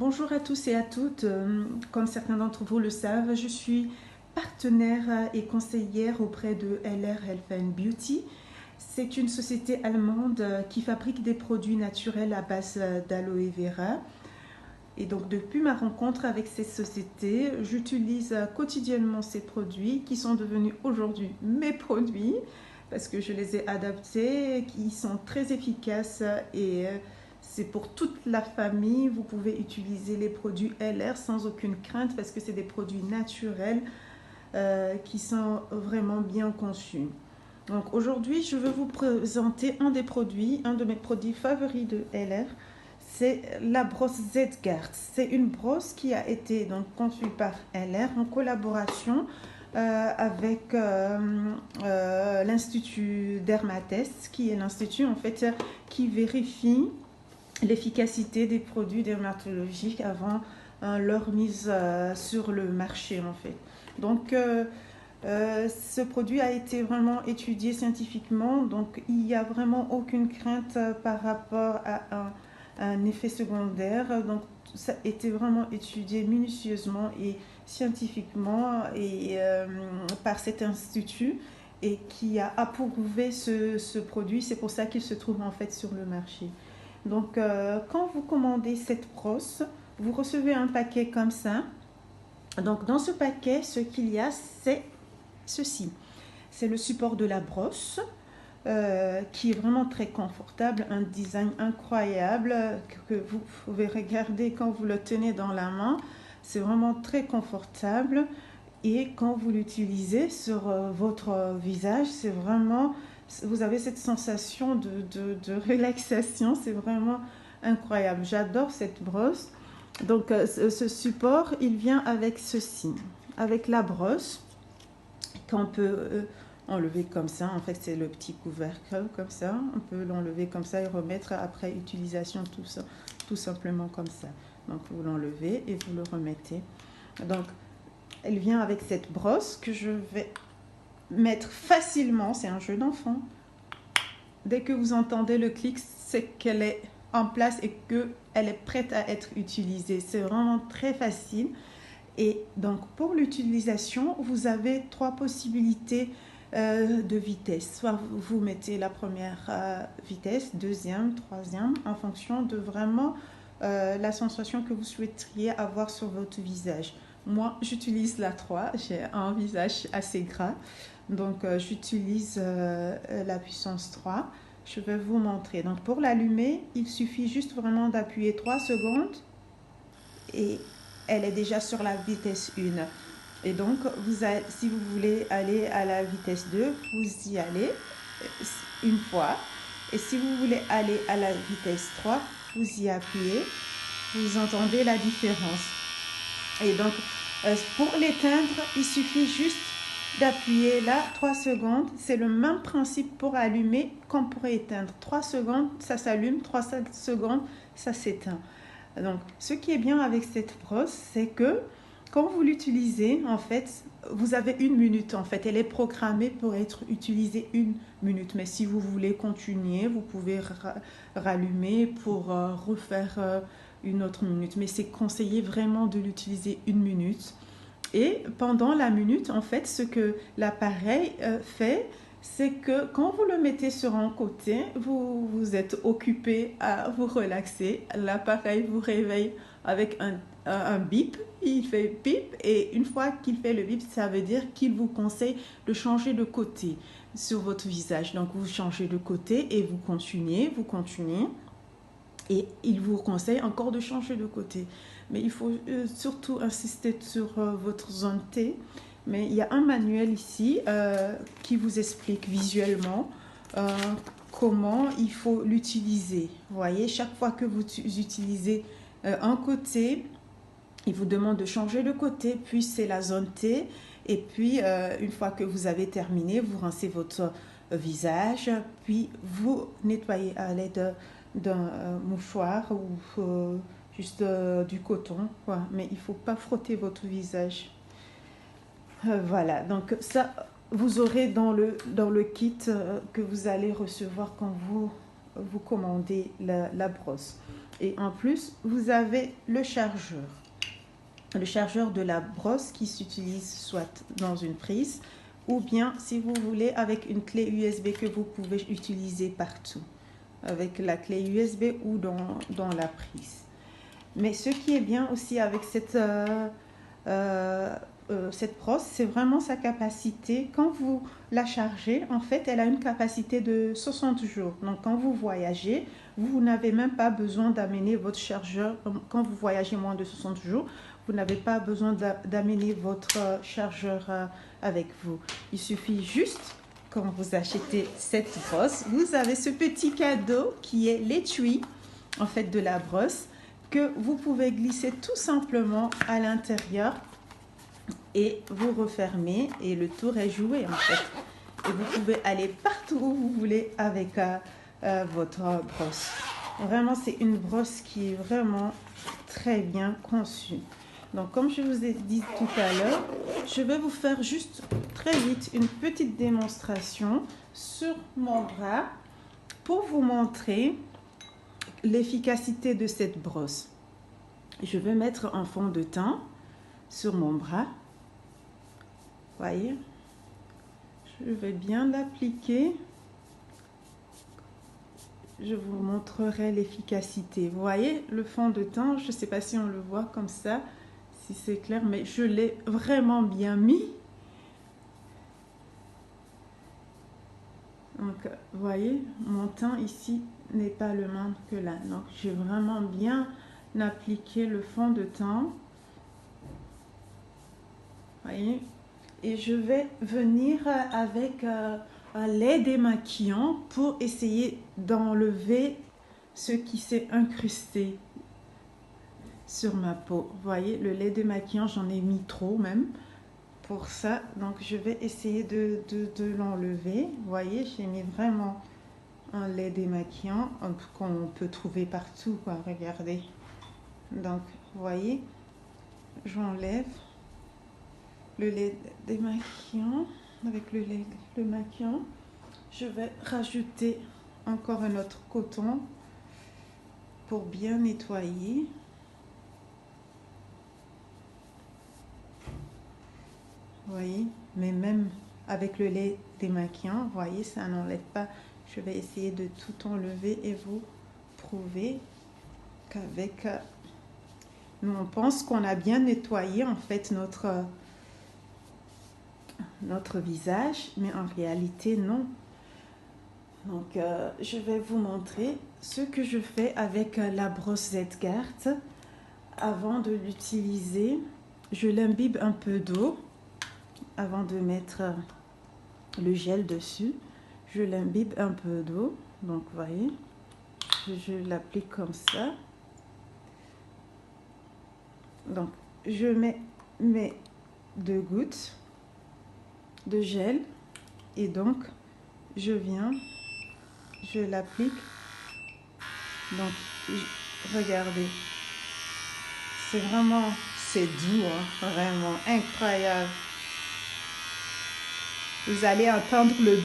Bonjour à tous et à toutes. Comme certains d'entre vous le savent, je suis partenaire et conseillère auprès de LR Health and Beauty. C'est une société allemande qui fabrique des produits naturels à base d'aloe vera. Et donc depuis ma rencontre avec cette société, j'utilise quotidiennement ces produits qui sont devenus aujourd'hui mes produits parce que je les ai adaptés, qui sont très efficaces et c'est pour toute la famille. Vous pouvez utiliser les produits LR sans aucune crainte parce que c'est des produits naturels qui sont vraiment bien conçus. Donc aujourd'hui, je veux vous présenter un de mes produits favoris de LR. C'est la brosse Z-Guard. C'est une brosse qui a été donc conçue par LR en collaboration avec l'Institut Dermatest, qui est l'institut en fait qui vérifie l'efficacité des produits dermatologiques avant leur mise sur le marché en fait. Donc ce produit a été vraiment étudié scientifiquement, donc il n'y a vraiment aucune crainte par rapport à un effet secondaire. Donc ça a été vraiment étudié minutieusement et scientifiquement et par cet institut et qui a approuvé ce produit. C'est pour ça qu'il se trouve en fait sur le marché. Donc quand vous commandez cette brosse, vous recevez un paquet comme ça. Donc dans ce paquet, ce qu'il y a, c'est ceci. C'est le support de la brosse qui est vraiment très confortable, un design incroyable que vous pouvez regarder quand vous le tenez dans la main. C'est vraiment très confortable et quand vous l'utilisez sur votre visage, c'est vraiment, vous avez cette sensation de relaxation, c'est vraiment incroyable. J'adore cette brosse. Donc ce support, il vient avec ceci, avec la brosse qu'on peut enlever comme ça. En fait, c'est le petit couvercle comme ça. On peut l'enlever comme ça et remettre après utilisation tout ça, tout simplement comme ça. Donc vous l'enlevez et vous le remettez. Donc elle vient avec cette brosse que je vais mettre facilement. C'est un jeu d'enfant. Dès que vous entendez le clic, c'est qu'elle est en place et qu'elle est prête à être utilisée. C'est vraiment très facile. Et donc pour l'utilisation, vous avez trois possibilités de vitesse. Soit vous mettez la première vitesse, deuxième, troisième, en fonction de vraiment la sensation que vous souhaiteriez avoir sur votre visage. Moi, j'utilise la 3, j'ai un visage assez gras, donc j'utilise la puissance 3. Je vais vous montrer. Donc pour l'allumer, il suffit juste vraiment d'appuyer 3 secondes et elle est déjà sur la vitesse 1. Et donc, si vous voulez aller à la vitesse 2, vous y allez une fois. Et si vous voulez aller à la vitesse 3, vous y appuyez. Vous entendez la différence. Et donc, pour l'éteindre, il suffit juste d'appuyer là 3 secondes. C'est le même principe pour allumer comme pour éteindre. 3 secondes, ça s'allume. 3 secondes, ça s'éteint. Donc, ce qui est bien avec cette brosse, c'est que quand vous l'utilisez, en fait, vous avez 1 minute. En fait, elle est programmée pour être utilisée 1 minute. Mais si vous voulez continuer, vous pouvez rallumer pour refaire une autre minute. Mais c'est conseillé vraiment de l'utiliser 1 minute. Et pendant la minute, en fait, ce que l'appareil fait, c'est que quand vous le mettez sur un côté, vous êtes occupé à vous relaxer. L'appareil vous réveille avec un bip, il fait bip et une fois qu'il fait le bip, ça veut dire qu'il vous conseille de changer de côté sur votre visage. Donc vous changez de côté et vous continuez et il vous conseille encore de changer de côté. Mais il faut surtout insister sur votre zone T. Mais il y a un manuel ici qui vous explique visuellement comment il faut l'utiliser. Vous voyez, chaque fois que vous utilisez un côté, il vous demande de changer de côté, puis c'est la zone T. Et puis, une fois que vous avez terminé, vous rincez votre visage, puis vous nettoyez à l'aide d'un mouchoir ou juste du coton, quoi. Mais il ne faut pas frotter votre visage. Voilà, donc ça, vous aurez dans le kit que vous allez recevoir quand vous commandez la brosse. Et en plus, vous avez le chargeur. Le chargeur de la brosse qui s'utilise soit dans une prise ou bien si vous voulez avec une clé USB que vous pouvez utiliser partout. Avec la clé USB ou dans la prise. Mais ce qui est bien aussi avec cette brosse, c'est vraiment sa capacité. Quand vous la chargez, en fait, elle a une capacité de 60 jours. Donc, quand vous voyagez, vous n'avez même pas besoin d'amener votre chargeur. Quand vous voyagez moins de 60 jours, vous n'avez pas besoin d'amener votre chargeur avec vous. Il suffit juste, quand vous achetez cette brosse, vous avez ce petit cadeau qui est l'étui, en fait, de la brosse, que vous pouvez glisser tout simplement à l'intérieur et vous refermez et le tour est joué en fait. Et vous pouvez aller partout où vous voulez avec votre brosse. Vraiment, c'est une brosse qui est vraiment très bien conçue. Donc, comme je vous ai dit tout à l'heure, je vais vous faire juste très vite une petite démonstration sur mon bras pour vous montrer l'efficacité de cette brosse. Je vais mettre un fond de teint sur mon bras. Voyez, je vais bien l'appliquer. Je vous montrerai l'efficacité. Vous voyez le fond de teint, je ne sais pas si on le voit comme ça, si c'est clair, mais je l'ai vraiment bien mis. Donc, vous voyez, mon teint ici n'est pas le même que là. Donc, j'ai vraiment bien appliqué le fond de teint. Voyez, et je vais venir avec un lait démaquillant pour essayer d'enlever ce qui s'est incrusté sur ma peau. Vous voyez, le lait démaquillant, j'en ai mis trop même pour ça. Donc, je vais essayer de l'enlever. Vous voyez, j'ai mis vraiment un lait démaquillant qu'on peut trouver partout, quoi. Regardez. Donc, vous voyez, j'enlève le lait démaquillant. Avec le lait démaquillant, je vais rajouter encore un autre coton pour bien nettoyer. Vous voyez, mais même avec le lait démaquillant, vous voyez, ça n'enlève pas. Je vais essayer de tout enlever et vous prouver qu'avec nous, on pense qu'on a bien nettoyé en fait notre visage, mais en réalité non. Donc je vais vous montrer ce que je fais avec la brosse Z-Gard. Avant de l'utiliser, je l'imbibe un peu d'eau avant de mettre le gel dessus. Je l'imbibe un peu d'eau, donc vous voyez, je l'applique comme ça. Donc je mets mes 2 gouttes de gel et donc je viens, je l'applique. Donc regardez, c'est doux, hein, vraiment incroyable. Vous allez entendre le